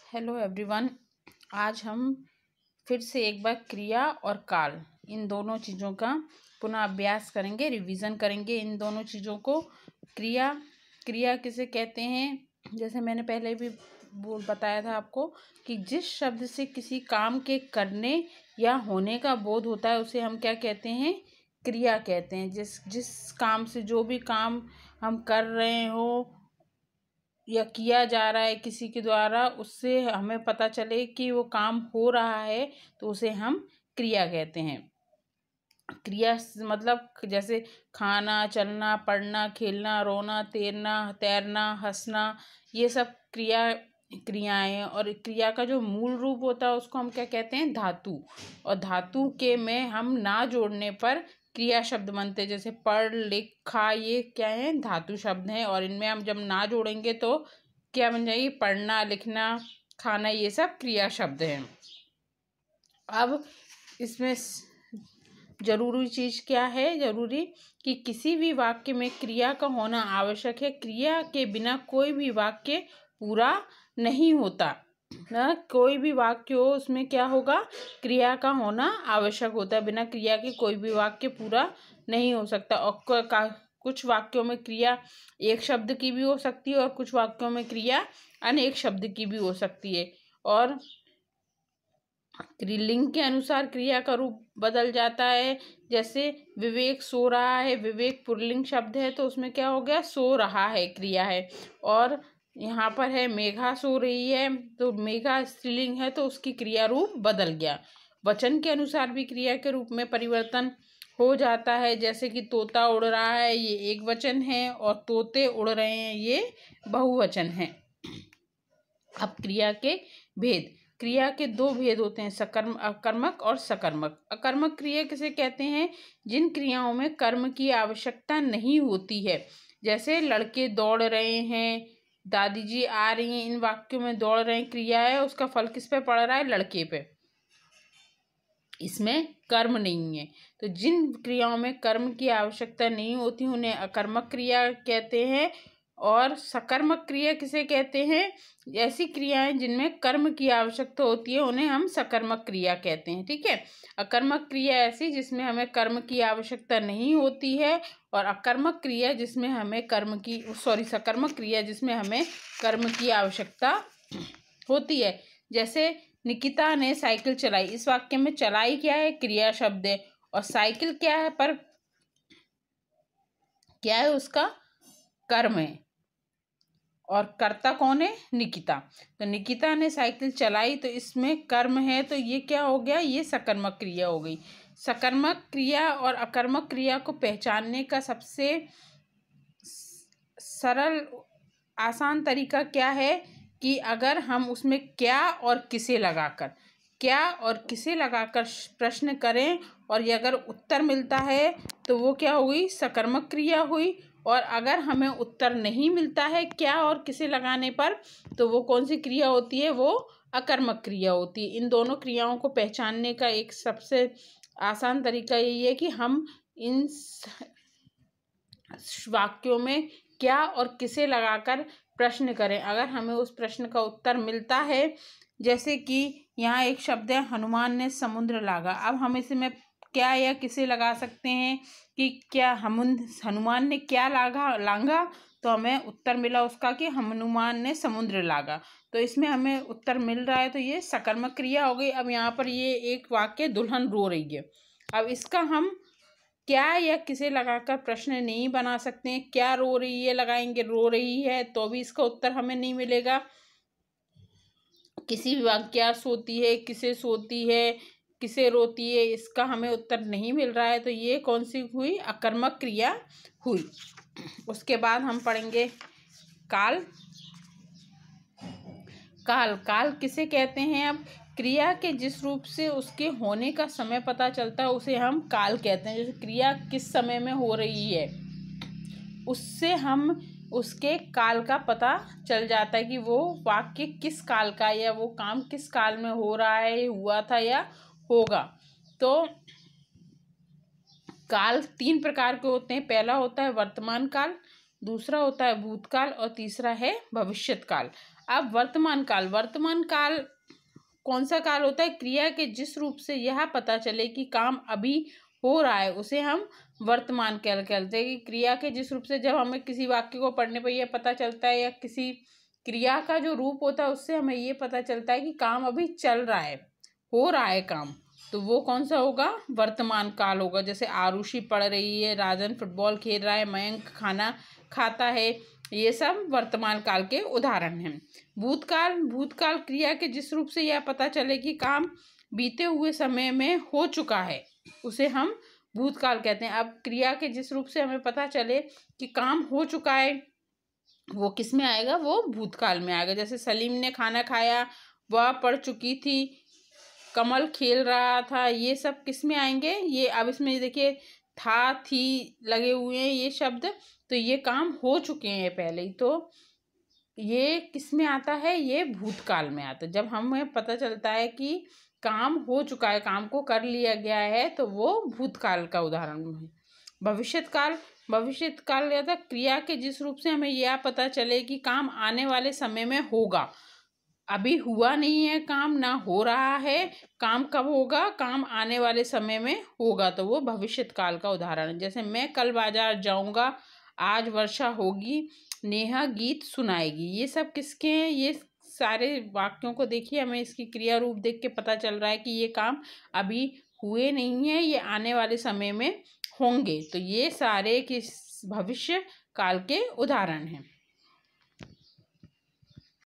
Hello everyone. आज हम फिर से एक बार क्रिया और काल इन दोनों चीज़ों का पुनः अभ्यास करेंगे, रिवीजन करेंगे इन दोनों चीज़ों को। क्रिया किसे कहते हैं? जैसे मैंने पहले भी बताया था आपको कि जिस शब्द से किसी काम के करने या होने का बोध होता है उसे हम क्या कहते हैं? क्रिया कहते हैं। जिस काम से, जो भी काम हम कर रहे हो या किया जा रहा है किसी के द्वारा, उससे हमें पता चले कि वो काम हो रहा है तो उसे हम क्रिया कहते हैं। क्रिया मतलब जैसे खाना, चलना, पढ़ना, खेलना, रोना, तैरना, हंसना, ये सब क्रियाएं। और क्रिया का जो मूल रूप होता है उसको हम क्या कहते हैं? धातु। और धातु के में हम ना जोड़ने पर क्रिया शब्द बनते हैं। जैसे पढ़, लिख, खा, ये क्या है? धातु शब्द हैं। और इनमें हम जब ना जोड़ेंगे तो क्या बन जाएगी? पढ़ना, लिखना, खाना, ये सब क्रिया शब्द हैं। अब इसमें जरूरी चीज़ क्या है? जरूरी कि किसी भी वाक्य में क्रिया का होना आवश्यक है। क्रिया के बिना कोई भी वाक्य पूरा नहीं होता ना। कोई भी वाक्य हो उसमें क्या होगा? क्रिया का होना आवश्यक होता है। बिना क्रिया के कोई भी वाक्य पूरा नहीं हो सकता। और कुछ वाक्यों में क्रिया एक शब्द की भी हो सकती है और कुछ वाक्यों में क्रिया अनेक शब्द की भी हो सकती है। और लिंग के अनुसार क्रिया का रूप बदल जाता है। जैसे विवेक सो रहा है, विवेक पुल्लिंग शब्द है तो उसमें क्या हो गया? सो रहा है क्रिया है। और यहाँ पर है मेघा सो रही है तो मेघा स्त्रीलिंग है तो उसकी क्रिया रूप बदल गया। वचन के अनुसार भी क्रिया के रूप में परिवर्तन हो जाता है। जैसे कि तोता उड़ रहा है, ये एक वचन है, और तोते उड़ रहे हैं, ये बहुवचन है। अब क्रिया के भेद। क्रिया के दो भेद होते हैं, अकर्मक और सकर्मक। अकर्मक क्रिया किसे कहते हैं? जिन क्रियाओं में कर्म की आवश्यकता नहीं होती है। जैसे लड़के दौड़ रहे हैं, दादी जी आ रही हैं, इन वाक्यों में दौड़ रहे हैं क्रिया है, उसका फल किस पे पड़ रहा है? लड़के पे। इसमें कर्म नहीं है। तो जिन क्रियाओं में कर्म की आवश्यकता नहीं होती उन्हें अकर्मक क्रिया कहते हैं। और सकर्मक क्रिया किसे कहते हैं? ऐसी क्रियाएं जिनमें कर्म की आवश्यकता होती है उन्हें हम सकर्मक क्रिया कहते हैं। ठीक है। अकर्मक क्रिया ऐसी जिसमें हमें कर्म की आवश्यकता नहीं होती है, और अकर्मक क्रिया जिसमें हमें सकर्मक क्रिया जिसमें हमें कर्म की आवश्यकता होती है। जैसे निकिता ने साइकिल चलाई। इस वाक्य में चलाई क्या है? क्रिया शब्द है। और साइकिल क्या है? पर क्या है? उसका कर्म है। और कर्ता कौन है? निकिता। तो निकिता ने साइकिल चलाई तो इसमें कर्म है तो ये क्या हो गया? ये सकर्मक क्रिया हो गई। सकर्मक क्रिया और अकर्मक क्रिया को पहचानने का सबसे सरल आसान तरीका क्या है कि अगर हम उसमें क्या और किसे लगाकर प्रश्न करें और ये अगर उत्तर मिलता है तो वो क्या हुई? सकर्मक क्रिया हुई। और अगर हमें उत्तर नहीं मिलता है क्या और किसे लगाने पर तो वो कौन सी क्रिया होती है? वो अकर्मक क्रिया होती है। इन दोनों क्रियाओं को पहचानने का एक सबसे आसान तरीका यही है कि हम इन वाक्यों में क्या और किसे लगाकर प्रश्न करें। अगर हमें उस प्रश्न का उत्तर मिलता है, जैसे कि यहाँ एक शब्द है हनुमान ने समुद्र लांघा। अब हम इसमें क्या या किसे लगा सकते हैं कि क्या हनुमान ने क्या लांघा तो हमें उत्तर मिला उसका कि हनुमान ने समुद्र लांघा। तो इसमें हमें उत्तर मिल रहा है तो ये सकर्मक क्रिया हो गई। अब यहाँ पर ये एक वाक्य दुल्हन रो रही है। अब इसका हम क्या या किसे लगाकर प्रश्न नहीं बना सकते हैं। क्या रो रही है लगाएंगे, रो रही है तो भी इसका उत्तर हमें नहीं मिलेगा। किसी भी वाक्य क्या सोती है, किसे सोती है, किसे रोती है, इसका हमें उत्तर नहीं मिल रहा है तो ये कौन सी हुई? अकर्मक क्रिया हुई। उसके बाद हम पढ़ेंगे काल। काल किसे कहते हैं? अब क्रिया के जिस रूप से उसके होने का समय पता चलता है उसे हम काल कहते हैं। जैसे क्रिया किस समय में हो रही है उससे हम उसके काल का पता चल जाता है कि वो वाक्य किस काल का या वो काम किस काल में हो रहा है, हुआ था या होगा। तो काल 3 प्रकार के होते हैं। पहला होता है वर्तमान काल, दूसरा होता है भूतकाल और तीसरा है भविष्यत काल। अब वर्तमान काल, वर्तमान काल कौन सा काल होता है? क्रिया के जिस रूप से यह पता चले कि काम अभी हो रहा है उसे हम वर्तमान काल कहते हैं। कि क्रिया के जिस रूप से, जब हमें किसी वाक्य को पढ़ने पर यह पता चलता है या किसी क्रिया का जो रूप होता है उससे हमें ये पता चलता है कि काम अभी चल रहा है, हो रहा है काम, तो वो कौन सा होगा? वर्तमान काल होगा। जैसे आरुषि पढ़ रही है, राजन फुटबॉल खेल रहा है, मयंक खाना खाता है, ये सब वर्तमान काल के उदाहरण हैं। भूतकाल, भूतकाल क्रिया के जिस रूप से यह पता चले कि काम बीते हुए समय में हो चुका है उसे हम भूतकाल कहते हैं। अब क्रिया के जिस रूप से हमें पता चले कि काम हो चुका है वो किस में आएगा? वो भूतकाल में आएगा। जैसे सलीम ने खाना खाया, वह पढ़ चुकी थी, कमल खेल रहा था, ये सब किस में आएंगे? ये अब इसमें देखिए था, थी लगे हुए हैं ये शब्द, तो ये काम हो चुके हैं पहले ही, तो ये किस में आता है? ये भूतकाल में आता है। जब हमें पता चलता है कि काम हो चुका है, काम को कर लिया गया है, तो वो भूतकाल का उदाहरण है। भविष्यत काल, भविष्यत काल या क्रिया के जिस रूप से हमें यह पता चले कि काम आने वाले समय में होगा, अभी हुआ नहीं है काम, ना हो रहा है, काम कब होगा? काम आने वाले समय में होगा, तो वो भविष्यत काल का उदाहरण है। जैसे मैं कल बाजार जाऊंगा, आज वर्षा होगी, नेहा गीत सुनाएगी, ये सब किसके हैं? ये सारे वाक्यों को देखिए, हमें इसकी क्रिया रूप देख के पता चल रहा है कि ये काम अभी हुए नहीं है, ये आने वाले समय में होंगे, तो ये सारे किस भविष्य काल के उदाहरण हैं।